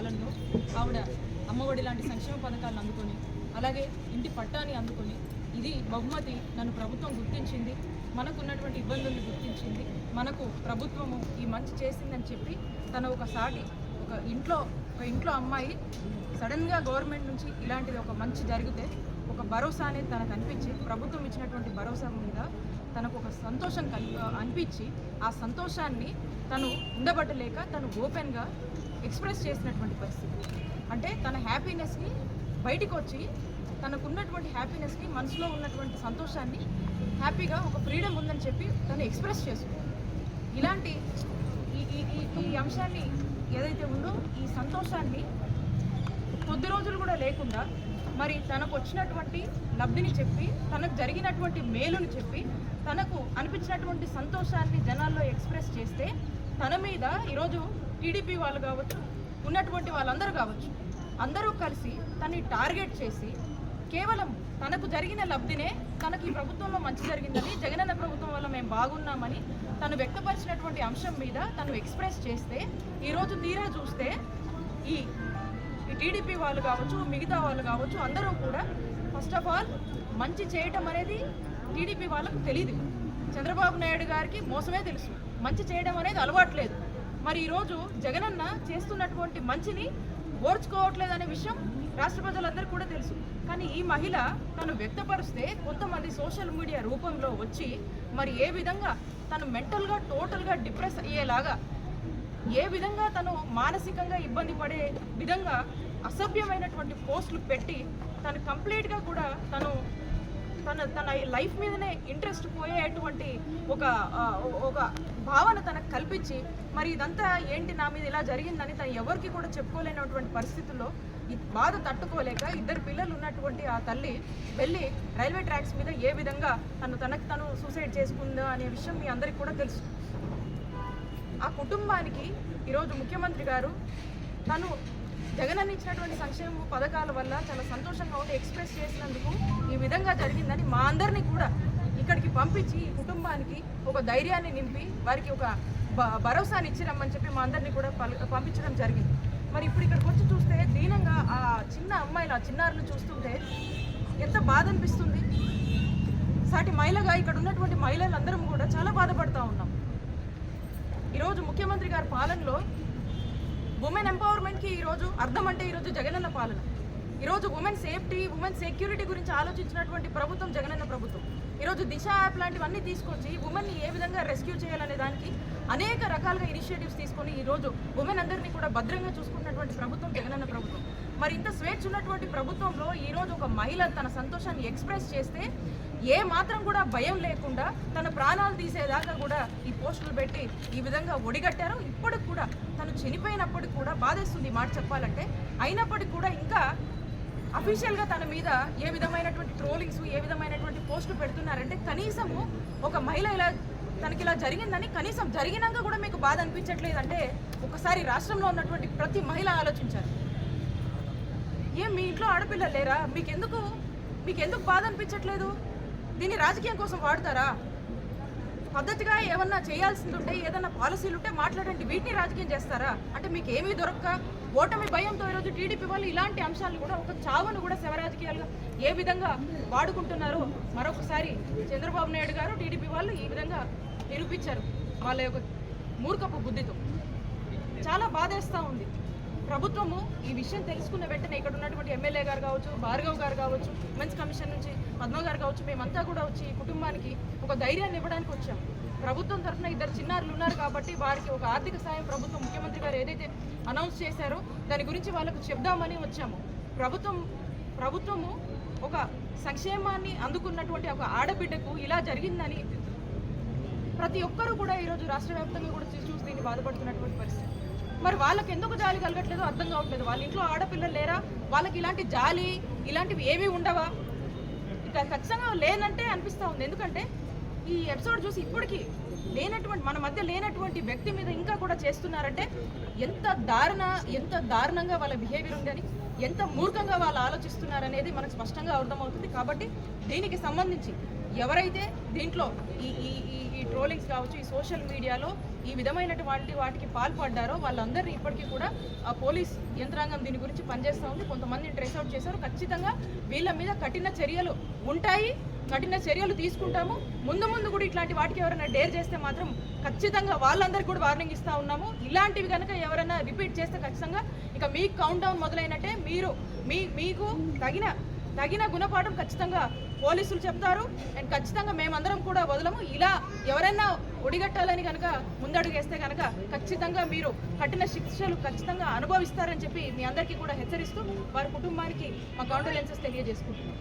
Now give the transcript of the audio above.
పాలనలో ఆవిడ అమ్మఒడి లాంటి సంక్షేమ పథకాలను అందుకొని, అలాగే ఇంటి పట్టాని అందుకొని, ఇది బహుమతి, నన్ను ప్రభుత్వం గుర్తించింది, మనకున్నటువంటి ఇబ్బందులను గుర్తించింది, మనకు ప్రభుత్వము ఈ మంచి చేసిందని చెప్పి తన ఒక ఇంట్లో అమ్మాయి సడన్గా గవర్నమెంట్ నుంచి ఇలాంటిది ఒక మంచి జరిగితే ఒక భరోసా అనేది తనకు అనిపించి, ప్రభుత్వం ఇచ్చినటువంటి భరోసా మీద తనకు ఒక సంతోషం అనిపించి, ఆ సంతోషాన్ని తను ఉండబట్టలేక తను ఓపెన్గా ఎక్స్ప్రెస్ చేసినటువంటి పరిస్థితి. అంటే తన హ్యాపీనెస్ని బయటికి వచ్చి, తనకున్నటువంటి హ్యాపీనెస్ని, మనసులో ఉన్నటువంటి సంతోషాన్ని, హ్యాపీగా ఒక ఫ్రీడమ్ ఉందని చెప్పి తను ఎక్స్ప్రెస్ చేసుకుంది. ఇలాంటి ఈ అంశాన్ని ఏదైతే ఉందో, ఈ సంతోషాన్ని కొద్ది రోజులు కూడా లేకుండా మరి తనకు వచ్చినటువంటి లబ్ధిని చెప్పి, తనకు జరిగినటువంటి మేలుని చెప్పి, తనకు అనిపించినటువంటి సంతోషాన్ని జనాల్లో ఎక్స్ప్రెస్ చేస్తే, తన మీద ఈరోజు టీడీపీ వాళ్ళు కావచ్చు, ఉన్నటువంటి వాళ్ళందరూ కావచ్చు, అందరూ కలిసి తనని టార్గెట్ చేసి కేవలం తనకు జరిగిన లబ్ధినే, తనకి ఈ ప్రభుత్వంలో మంచి జరిగిందని, జగనన్న ప్రభుత్వం వల్ల మేము బాగున్నామని తను వ్యక్తపరిచినటువంటి అంశం మీద తను ఎక్స్ప్రెస్ చేస్తే, ఈరోజు తీరా చూస్తే ఈ టీడీపీ వాళ్ళు కావచ్చు, మిగతా వాళ్ళు కావచ్చు, అందరూ కూడా ఫస్ట్ ఆఫ్ ఆల్ మంచి చేయటం అనేది టీడీపీ వాళ్ళకు తెలియదు. చంద్రబాబు నాయుడు గారికి మోసమే తెలుసు, మంచి చేయడం అనేది అలవాట్లేదు. మరి ఈరోజు జగనన్న చేస్తున్నటువంటి మంచిని ఓర్చుకోవట్లేదనే విషయం రాష్ట్ర ప్రజలందరూ కూడా తెలుసు. కానీ ఈ మహిళ తను వ్యక్తపరిస్తే కొంతమంది సోషల్ మీడియా రూపంలో వచ్చి మరి ఏ విధంగా తను మెంటల్గా టోటల్గా డిప్రెస్ అయ్యేలాగా, ఏ విధంగా తను మానసికంగా ఇబ్బంది పడే విధంగా అసభ్యమైనటువంటి పోస్టులు పెట్టి తను కంప్లీట్గా కూడా తన లైఫ్ మీదనే ఇంట్రెస్ట్ పోయేటువంటి ఒక భావన తనకు కల్పించి, మరి ఇదంతా ఏంటి నా మీద ఇలా జరిగిందని తను ఎవరికి కూడా చెప్పుకోలేనటువంటి పరిస్థితుల్లో ఈ బాధ తట్టుకోలేక 2 పిల్లలు ఉన్నటువంటి ఆ తల్లి వెళ్ళి రైల్వే ట్రాక్స్ మీద ఏ విధంగా తను సూసైడ్ చేసుకుందో అనే విషయం మీ అందరికీ కూడా తెలుసు. ఆ కుటుంబానికి ఈరోజు ముఖ్యమంత్రి గారు తను జగనన్న ఇచ్చినటువంటి సంక్షేమ పథకాల వల్ల చాలా సంతోషంగా ఉండి ఎక్స్ప్రెస్ చేసినందుకు ఈ విధంగా జరిగిందని మా అందరినీ కూడా ఇక్కడికి పంపించి ఈ కుటుంబానికి ఒక ధైర్యాన్ని నింపి, వారికి ఒక భరోసాని ఇచ్చిరమ్మని చెప్పి మా అందరినీ కూడా పంపించడం జరిగింది. మరి ఇప్పుడు ఇక్కడికి వచ్చి చూస్తే దీనంగా ఆ చిన్న అమ్మాయిలు, ఆ చిన్నారులు చూస్తుంటే ఎంత బాధ అనిపిస్తుంది. సాటి మహిళగా ఇక్కడ ఉన్నటువంటి మహిళలందరం కూడా చాలా బాధపడుతూ ఉన్నాం. ఈరోజు ముఖ్యమంత్రి గారి పాలనలో ఉమెన్ ఎంపవర్మెంట్కి ఈరోజు అర్థం అంటే ఈరోజు జగనన్న పాలన. ఈరోజు ఉమెన్ సేఫ్టీ, ఉమెన్ సెక్యూరిటీ గురించి ఆలోచించినటువంటి ప్రభుత్వం జగనన్న ప్రభుత్వం. ఈరోజు దిశ యాప్ లాంటివన్నీ తీసుకొచ్చి ఉమెన్ని ఏ విధంగా రెస్క్యూ చేయాలనే దానికి అనేక రకాలుగా ఇనిషియేటివ్స్ తీసుకొని ఈరోజు ఉమెన్ అందరినీ కూడా భద్రంగా చూసుకున్నటువంటి ప్రభుత్వం జగనన్న ప్రభుత్వం. మరి ఇంత స్వేచ్ఛ ఉన్నటువంటి ప్రభుత్వంలో ఈరోజు ఒక మహిళ తన సంతోషాన్ని ఎక్స్ప్రెస్ చేస్తే ఏ మాత్రం కూడా భయం లేకుండా తన ప్రాణాలు తీసేదాకా కూడా ఈ పోస్టులు పెట్టి ఈ విధంగా ఒడిగట్టారు. ఇప్పటికి కూడా తను చనిపోయినప్పటికి కూడా బాధేస్తుంది మాట చెప్పాలంటే. అయినప్పటికీ కూడా ఇంకా అఫీషియల్గా తన మీద ఏ విధమైనటువంటి ట్రోలింగ్స్, ఏ విధమైనటువంటి పోస్టులు పెడుతున్నారంటే, కనీసము ఒక మహిళ తనకి ఇలా జరిగిందని కనీసం జరిగినాక కూడా మీకు బాధ అనిపించట్లేదంటే ఒకసారి రాష్ట్రంలో ఉన్నటువంటి ప్రతి మహిళ ఆలోచించారు. మీ ఇంట్లో ఆడపిల్లలు లేరా? మీకెందుకు బాధ అనిపించట్లేదు? దీన్ని రాజకీయం కోసం వాడతారా? పద్ధతిగా ఏమన్నా చేయాల్సింది ఉంటే, ఏదన్నా పాలసీలు ఉంటే మాట్లాడండి, వీటిని రాజకీయం చేస్తారా? అంటే మీకు ఏమీ దొరక్క ఓటమి భయంతో ఈరోజు టీడీపీ వాళ్ళు ఇలాంటి అంశాలను కూడా, ఒక చావును కూడా శవరాజకీయాలుగా ఏ విధంగా వాడుకుంటున్నారో మరొకసారి చంద్రబాబు నాయుడు గారు, టీడీపీ వాళ్ళు ఈ విధంగా నిరూపించారు వాళ్ళ యొక్క మూర్ఖపు బుద్ధితో. చాలా బాధేస్తూ ఉంది. ప్రభుత్వము ఈ విషయం తెలుసుకున్న వెంటనే ఇక్కడ ఉన్నటువంటి ఎమ్మెల్యే గారు కావచ్చు, భార్గవ్ గారు కావచ్చు, ఉమెన్స్ కమిషన్ నుంచి పద్మ గారు కావచ్చు, మేమంతా కూడా వచ్చి ఈ కుటుంబానికి ఒక ధైర్యాన్ని ఇవ్వడానికి వచ్చాము. ప్రభుత్వం తరఫున 2 చిన్నారులు ఉన్నారు కాబట్టి వారికి ఒక ఆర్థిక సాయం ప్రభుత్వం, ముఖ్యమంత్రి గారు ఏదైతే అనౌన్స్ చేశారో దాని గురించి వాళ్ళకు చెప్దామని వచ్చాము. ప్రభుత్వము ఒక సంక్షేమాన్ని అందుకున్నటువంటి ఒక ఆడబిడ్డకు ఇలా జరిగిందని ప్రతి ఒక్కరూ కూడా ఈరోజు రాష్ట్ర వ్యాప్తంగా కూడా చూసి దీన్ని బాధపడుతున్నటువంటి పరిస్థితి. మరి వాళ్ళకి ఎందుకు జాలి కలగట్లేదో అర్థం కావట్లేదు. వాళ్ళ ఇంట్లో ఆడపిల్లలు లేరా? వాళ్ళకి ఇలాంటి జాలి ఇలాంటివి ఏమీ ఉండవా? ఇక ఖచ్చితంగా లేనంటే అనిపిస్తూ ఉంది. ఎందుకంటే ఈ ఎపిసోడ్ చూసి ఇప్పటికీ మన మధ్య లేనటువంటి వ్యక్తి మీద ఇంకా కూడా చేస్తున్నారంటే ఎంత దారుణంగా వాళ్ళ బిహేవియర్ ఉందని, ఎంత మూర్ఖంగా వాళ్ళు ఆలోచిస్తున్నారనేది మనకు స్పష్టంగా అర్థమవుతుంది. కాబట్టి దీనికి సంబంధించి ఎవరైతే దీంట్లో ఈ ట్రోలింగ్స్ కావచ్చు, ఈ సోషల్ మీడియాలో ఈ విధమైనటువంటి వాటికి పాల్పడ్డారో వాళ్ళందరినీ ఇప్పటికీ కూడా ఆ పోలీస్ యంత్రాంగం దీని గురించి పనిచేస్తూ ఉంది. కొంతమందిని ట్రేస్ అవుట్ చేశారు. ఖచ్చితంగా వీళ్ళ మీద కఠిన చర్యలు ఉంటాయి, కఠిన చర్యలు తీసుకుంటాము. ముందు ముందు కూడా ఇట్లాంటి వాటికి ఎవరైనా డేర్ చేస్తే మాత్రం ఖచ్చితంగా వాళ్ళందరికీ కూడా వార్నింగ్ ఇస్తూ ఉన్నాము. ఇలాంటివి కనుక ఎవరైనా రిపీట్ చేస్తే ఖచ్చితంగా ఇక మీకు కౌంట్ డౌన్ మొదలైనట్టే. మీకు తగిన గుణపాఠం ఖచ్చితంగా పోలీసులు చెప్తారు. అండ్ ఖచ్చితంగా మేమందరం కూడా వదలము. ఇలా ఎవరైనా ఒడిగట్టాలని కనుక ముందడుగేస్తే కనుక ఖచ్చితంగా మీరు కఠిన శిక్షలు ఖచ్చితంగా అనుభవిస్తారని చెప్పి మీ అందరికీ కూడా హెచ్చరిస్తూ వారి కుటుంబానికి మా కాండోలెన్సెస్ తెలియజేసుకుంటున్నాం.